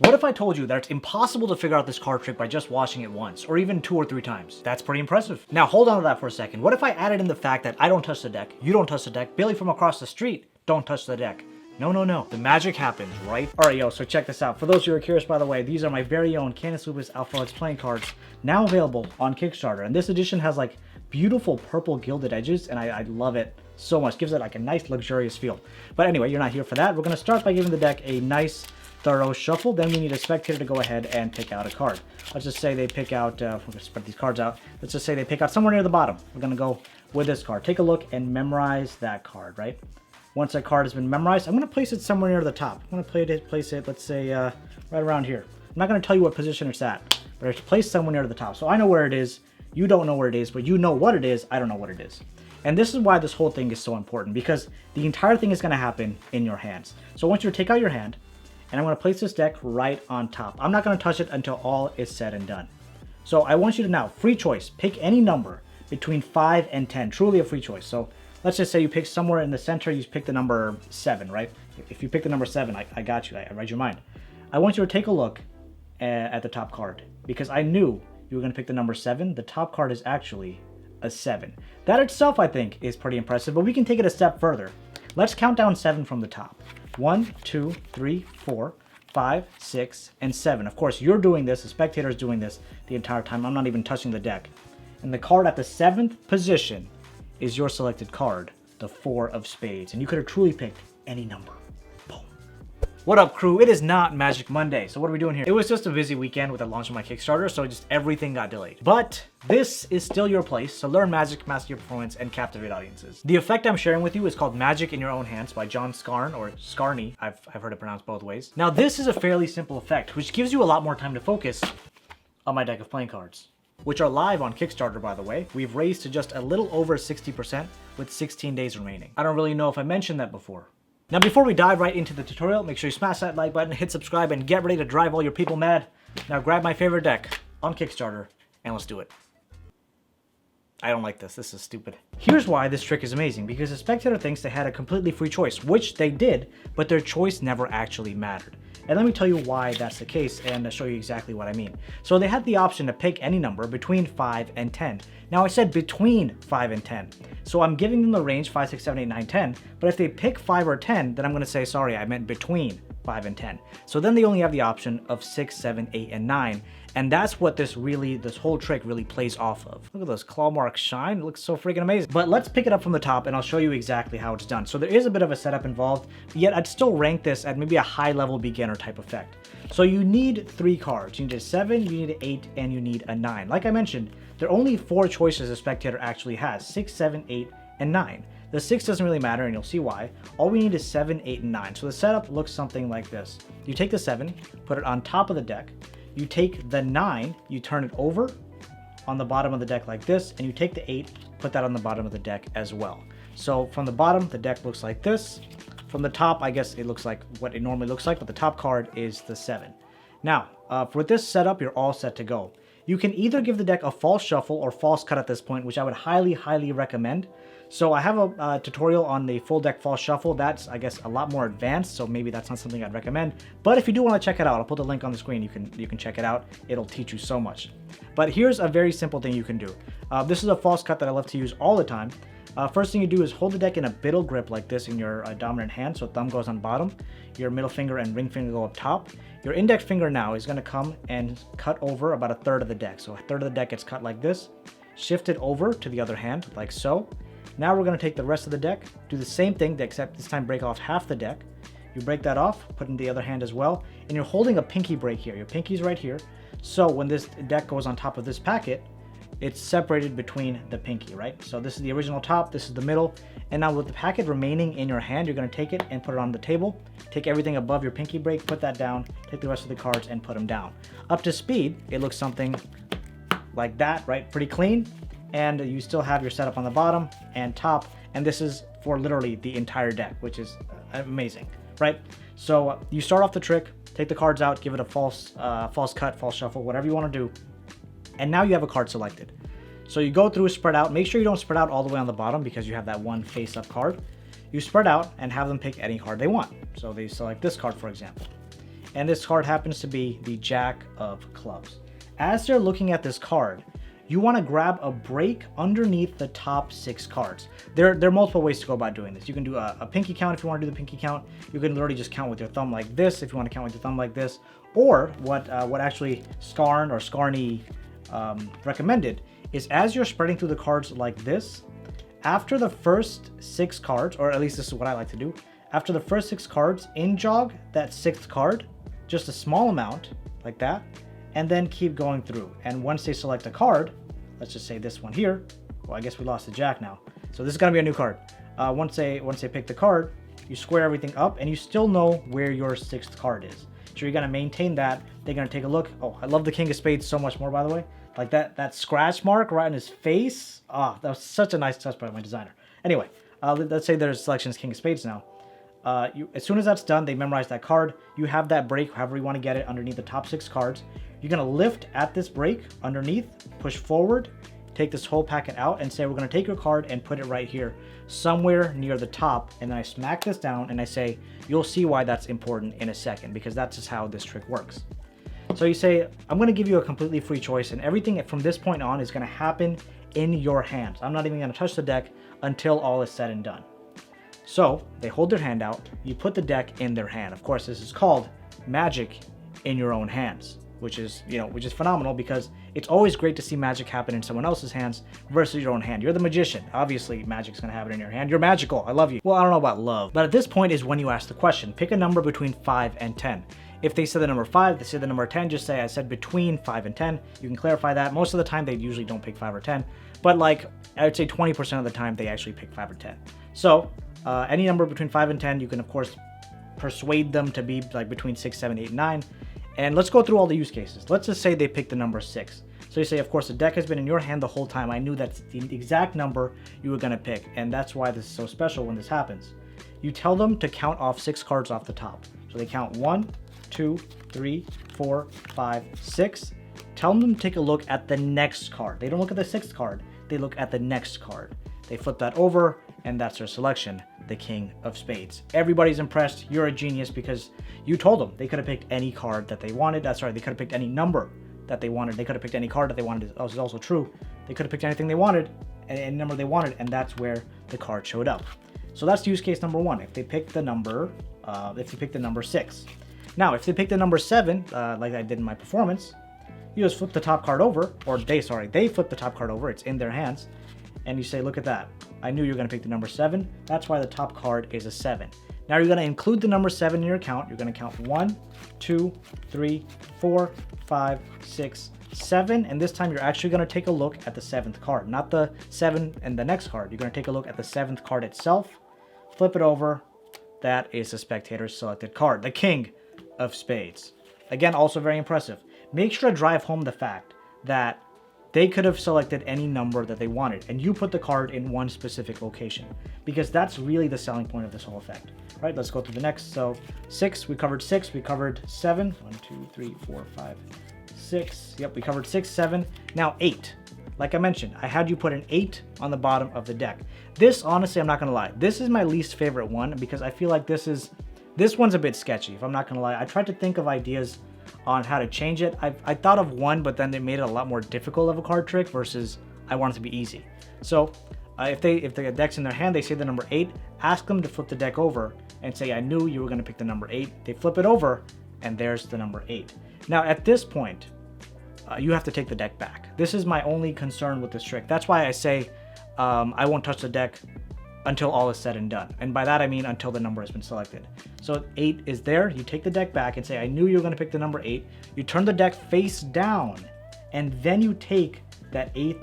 What if I told you that it's impossible to figure out this card trick by just watching it once, or even 2 or 3 times? That's pretty impressive. Now hold on to that for a second. What if I added in the fact that I don't touch the deck, you don't touch the deck, Billy from across the street don't touch the deck? No, no, no. The magic happens, right? Alright, yo, so check this out. For those who are curious, by the way, these are my very own Canis Lupus Alpha Lex playing cards, now available on Kickstarter. And this edition has like beautiful purple gilded edges, and I love it so much. Gives it like a nice luxurious feel. But anyway, you're not here for that. We're going to start by giving the deck a nice thorough shuffle. Then we need a spectator to go ahead and pick out a card. Let's just say they pick out, we're going to spread these cards out. Let's just say they pick out somewhere near the bottom. We're going to go with this card. Take a look and memorize that card, right? Once that card has been memorized, I'm going to place it somewhere near the top. I'm going to place it, let's say, right around here. I'm not going to tell you what position it's at, but it's placed somewhere near the top. So I know where it is. You don't know where it is, but you know what it is. I don't know what it is. And this is why this whole thing is so important, because the entire thing is going to happen in your hands. So I want you to take out your hand, and I'm going to place this deck right on top. I'm not going to touch it until all is said and done. So I want you to now, free choice, pick any number between 5 and 10. Truly a free choice. So let's just say you pick somewhere in the center, you pick the number 7, right? If you pick the number 7, I got you, I read your mind. I want you to take a look at the top card, because I knew you were going to pick the number 7. The top card is actually a 7. That itself, I think, is pretty impressive, but we can take it a step further. Let's count down 7 from the top. 1, 2, 3, 4, 5, 6, and 7. Of course, you're doing this, the spectator is doing this the entire time. I'm not even touching the deck. And the card at the 7th position is your selected card, the 4 of spades. And you could have truly picked any number. Boom. What up, crew? It is not Magic Monday. So what are we doing here? It was just a busy weekend with the launch of my Kickstarter, so just everything got delayed. But this is still your place, so learn Magic, master your performance, and captivate audiences. The effect I'm sharing with you is called Magic in Your Own Hands by John Scarn, or Scarney. I've heard it pronounced both ways. Now this is a fairly simple effect, which gives you a lot more time to focus on my deck of playing cards, which are live on Kickstarter, by the way. We've raised to just a little over 60% with 16 days remaining. I don't really know if I mentioned that before. Now, before we dive right into the tutorial, make sure you smash that like button, hit subscribe, and get ready to drive all your people mad. Now grab my favorite deck on Kickstarter, and let's do it. I don't like this. This is stupid. Here's why this trick is amazing, because the spectator thinks they had a completely free choice, which they did, but their choice never actually mattered. And let me tell you why that's the case and show you exactly what I mean. So they had the option to pick any number between 5 and 10. Now I said between 5 and 10. So I'm giving them the range 5, 6, 7, 8, 9, 10. But if they pick 5 or 10, then I'm going to say, sorry, I meant between 5 and 10. So then they only have the option of 6, 7, 8, and 9. And that's what this whole trick really plays off of. Look at those claw marks shine. It looks so freaking amazing. But let's pick it up from the top and I'll show you exactly how it's done. So there is a bit of a setup involved, yet I'd still rank this at maybe a high level beginner type effect. So you need 3 cards. You need a 7, you need an 8, and you need a 9. Like I mentioned, there are only 4 choices a spectator actually has: 6, 7, 8, and 9. The 6 doesn't really matter, and you'll see why. All we need is 7, 8, and 9. So the setup looks something like this. You take the 7, put it on top of the deck. You take the 9, you turn it over on the bottom of the deck like this, and you take the 8, put that on the bottom of the deck as well. So from the bottom, the deck looks like this. From the top, I guess it looks like what it normally looks like, but the top card is the 7. Now, for this setup, you're all set to go. You can either give the deck a false shuffle or false cut at this point, which I would highly, highly recommend. So I have a tutorial on the full deck false shuffle. That's, I guess, a lot more advanced, so maybe that's not something I'd recommend. But if you do want to check it out, I'll put the link on the screen. You can check it out. It'll teach you so much. But here's a very simple thing you can do. This is a false cut that I love to use all the time. First thing you do is hold the deck in a biddle grip like this in your dominant hand, so thumb goes on bottom, your middle finger and ring finger go up top. Your index finger now is going to come and cut over about a third of the deck. So a third of the deck gets cut like this, shift it over to the other hand like so. Now we're going to take the rest of the deck, do the same thing, except this time break off half the deck. You break that off, put in the other hand as well, and you're holding a pinky break here. Your pinky's right here. So when this deck goes on top of this packet, it's separated between the pinky, right? So this is the original top, this is the middle, and now with the packet remaining in your hand, you're going to take it and put it on the table. Take everything above your pinky break, put that down, take the rest of the cards and put them down. Up to speed, it looks something like that, right? Pretty clean. And you still have your setup on the bottom and top, and this is for literally the entire deck, which is amazing, right? So you start off the trick, take the cards out, give it a false cut, false shuffle, whatever you want to do. And now you have a card selected. So you go through, spread out. Make sure you don't spread out all the way on the bottom because you have that one face-up card. You spread out and have them pick any card they want. So they select this card, for example. and this card happens to be the Jack of Clubs. As they're looking at this card, you want to grab a break underneath the top 6 cards. There are multiple ways to go about doing this. You can do a pinky count if you want to do the pinky count. You can literally just count with your thumb like this if you want to count with your thumb like this. Or what actually Skarn or Skarny recommended is as you're spreading through the cards like this, after the first 6 cards, or at least this is what I like to do, after the first 6 cards, in-jog that 6th card, just a small amount like that, and then keep going through. And once they select a card, let's just say this one here. Well, I guess we lost the Jack now. So this is gonna be a new card. Once they pick the card, you square everything up and you still know where your 6th card is. So you're gonna maintain that. They're gonna take a look. Oh, I love the King of Spades so much more, by the way. Like that scratch mark right in his face. Ah, that was such a nice touch by my designer. Anyway, let's say their selection is King of Spades now. As soon as that's done, they memorize that card. You have that break, however you want to get it, underneath the top 6 cards. You're going to lift at this break underneath, push forward, take this whole packet out, and say we're going to take your card and put it right here, somewhere near the top. And then I smack this down and I say, you'll see why that's important in a second, because that's just how this trick works. So you say, I'm going to give you a completely free choice, and everything from this point on is going to happen in your hands. I'm not even going to touch the deck until all is said and done. So they hold their hand out, you put the deck in their hand. Of course, this is called magic in your own hands, which is phenomenal, because it's always great to see magic happen in someone else's hands versus your own hand. You're the magician. Obviously, magic's gonna happen in your hand. You're magical. I love you. Well, I don't know about love, but at this point is when you ask the question. Pick a number between 5 and 10. If they say the number 5, they say the number 10, just say I said between 5 and 10. You can clarify that. Most of the time, they usually don't pick 5 or 10, but like I would say 20% of the time, they actually pick 5 or 10. So any number between 5 and 10, you can of course persuade them to be like between 6, 7, 8, 9. And let's go through all the use cases. Let's just say they pick the number 6. So you say, of course, the deck has been in your hand the whole time. I knew that's the exact number you were going to pick. And that's why this is so special when this happens. You tell them to count off 6 cards off the top. So they count 1, 2, 3, 4, 5, 6. Tell them to take a look at the next card. They don't look at the 6th card. They look at the next card. They flip that over, and that's their selection, the King of Spades. Everybody's impressed. You're a genius because you told them they could have picked any card that they wanted. They could have picked any number that they wanted. They could have picked any card that they wanted. This is also true. They could have picked anything they wanted, any number they wanted, and that's where the card showed up. So that's use case number 1. If they pick the number, 6. Now, if they pick the number 7, like I did in my performance, you just flip the top card over, or they flip the top card over. It's in their hands. And you say, look at that. I knew you were going to pick the number 7. That's why the top card is a 7. Now you're going to include the number 7 in your count. You're going to count 1, 2, 3, 4, 5, 6, 7. And this time you're actually going to take a look at the 7th card, not the 7 and the next card. You're going to take a look at the 7th card itself, flip it over. That is the spectator's selected card, the King of Spades. Again, also very impressive. Make sure to drive home the fact that they could have selected any number that they wanted, and you put the card in one specific location, because that's really the selling point of this whole effect. All right, let's go through the next. So 6, we covered 6, we covered 7. 1, 2, 3, 4, 5, 6. Yep, we covered 6, 7. Now 8. Like I mentioned, I had you put an 8 on the bottom of the deck. This, honestly, I'm not gonna lie, this is my least favorite one, because I feel like this one's a bit sketchy, if I'm not gonna lie. I tried to think of ideas on how to change it. I thought of one, but then they made it a lot more difficult of a card trick versus I want it to be easy. So if the deck's in their hand, they say the number 8, ask them to flip the deck over and say, I knew you were going to pick the number 8. They flip it over, and there's the number 8. Now at this point, you have to take the deck back. This is my only concern with this trick. That's why I say I won't touch the deck until all is said and done. And by that I mean until the number has been selected. So 8 is there, you take the deck back and say, I knew you were going to pick the number 8. You turn the deck face down, and then you take that 8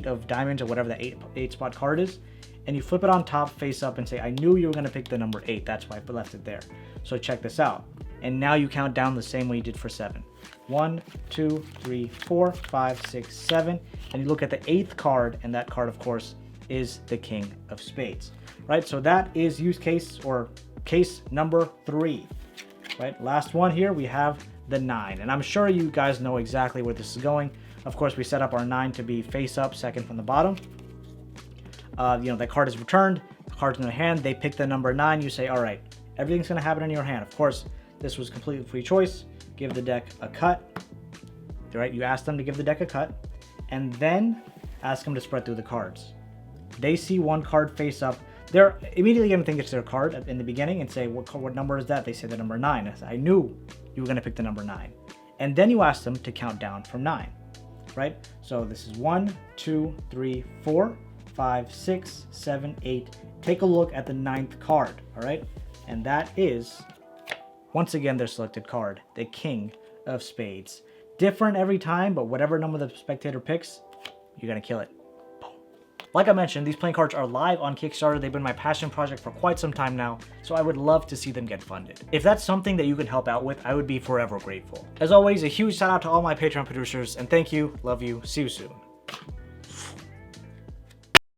of diamonds, or whatever that 8 spot card is, and you flip it on top face up and say, I knew you were going to pick the number 8. That's why I left it there. So check this out. And now you count down the same way you did for 7. 1, 2, 3, 4, 5, 6, 7. And you look at the 8th card, and that card, of course, is the King of Spades. Right? So that is use case, or case number 3. Right? Last one here, we have the 9. And I'm sure you guys know exactly where this is going. Of course, we set up our 9 to be face up, second from the bottom. That card is returned, the card's in their hand, they pick the number 9, you say, all right, everything's going to happen in your hand. Of course, This was completely free choice. Give the deck a cut. Right? You ask them to give the deck a cut, and then ask them to spread through the cards. They see one card face up. They're immediately going to think it's their card in the beginning and say, what number is that? They say the number 9. I knew you were going to pick the number 9. And then you ask them to count down from 9, right? So this is 1, 2, 3, 4, 5, 6, 7, 8. Take a look at the 9th card, all right? And that is, once again, their selected card, the King of Spades. Different every time, but whatever number the spectator picks, you're going to kill it. Like I mentioned, these playing cards are live on Kickstarter. They've been my passion project for quite some time now, so I would love to see them get funded. If that's something that you can help out with, I would be forever grateful. As always, a huge shout out to all my Patreon producers, and thank you, love you, see you soon.